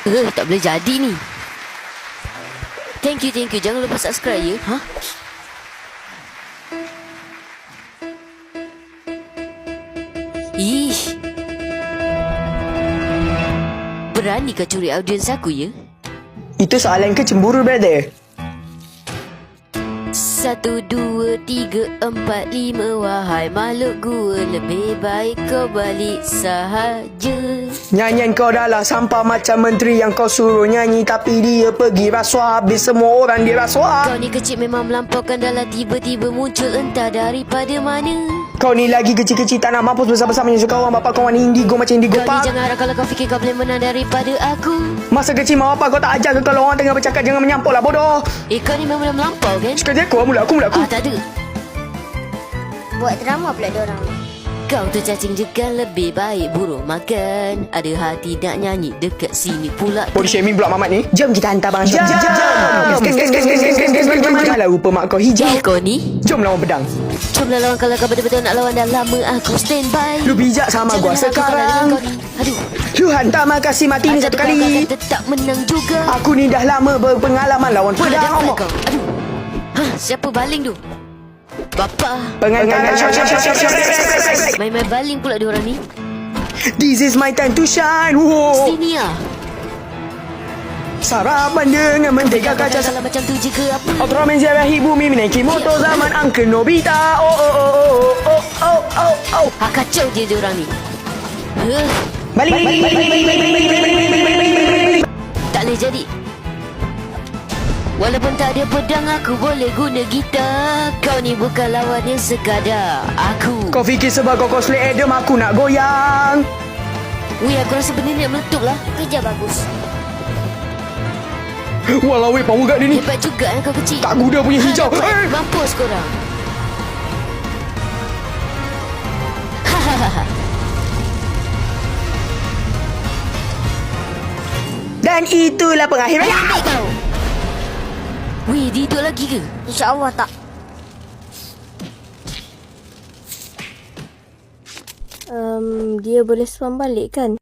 Tak boleh jadi ni. Thank you. Jangan lupa subscribe ya. Ha? Ih. Berani kau curi audiens aku ya? Itu soalan ke cemburu, brother? 1, 2, 3, 4, 5. Wahai makhluk gua, lebih baik kau balik sahaja. Nyanyian kau dah lah sampah macam menteri yang kau suruh nyanyi, tapi dia pergi rasuah, habis semua orang dia rasuah. Kau ni kecil memang melampaukan, dah lah tiba-tiba muncul entah daripada mana. Kau ni lagi kecil-kecil tak nak mampus besar-besar menyusul kawan bapak kau warna indigo macam indigo Kau ni park. jangan harap kalau kau fikir kau boleh menang daripada aku. Masa kecil mak bapak kau tak ajar ke kalau orang tengah bercakap jangan menyampuk lah bodoh. Kau ni memang melampau kan? Sekali aku mula aku. Tak ada. Buat drama pula diorang ni. Kau tu cacing je lebih baik burung makan. Ada hati nak nyanyi dekat sini pula. Body shaming pula mamat ni. Jom kita hantar bang. Jom. Janganlah rupa mak kau hijau. Kau ni? Jom lawan pedang. Jomlah lawan kalau kau betul-betul nak lawan. Dah lama aku standby. Lu bijak sama gua sekarang. Aduh. Lu hantar makasih mati ni satu kali. Kau akan tetap menang juga. Aku ni dah lama berpengalaman lawan pedang. Kau. Aduh. Siapa baling tu? Bapa. Pengantin. Main-main baling pula diorang ni. This is my time to shine. Whoa. Sini lah. Sarapan dengan mentega kaca. Salah macam tu je ke apa? Ultraman ziarahi bumi menaiki motor zaman Uncle Nobita. Oh. Kacau je diorang ni. Balik. Tak boleh jadi. Walaupun tak ada pedang, aku boleh guna gitar. Kau ni bukan lawan yang sekadar aku. Kau fikir sebab kau cosplay Adam aku nak goyang? Weh, aku rasa benda ni nak meletup lah. Kerja bagus. Walau weh, power guard dia ni. Hebat juga kau kecil. Tak guna punya hijau. Mampus korang. Dan itulah pengakhiran. Ambil kau. Weh, dia hidup lagi ke? InsyaAllah tak. Dia boleh spam balik kan?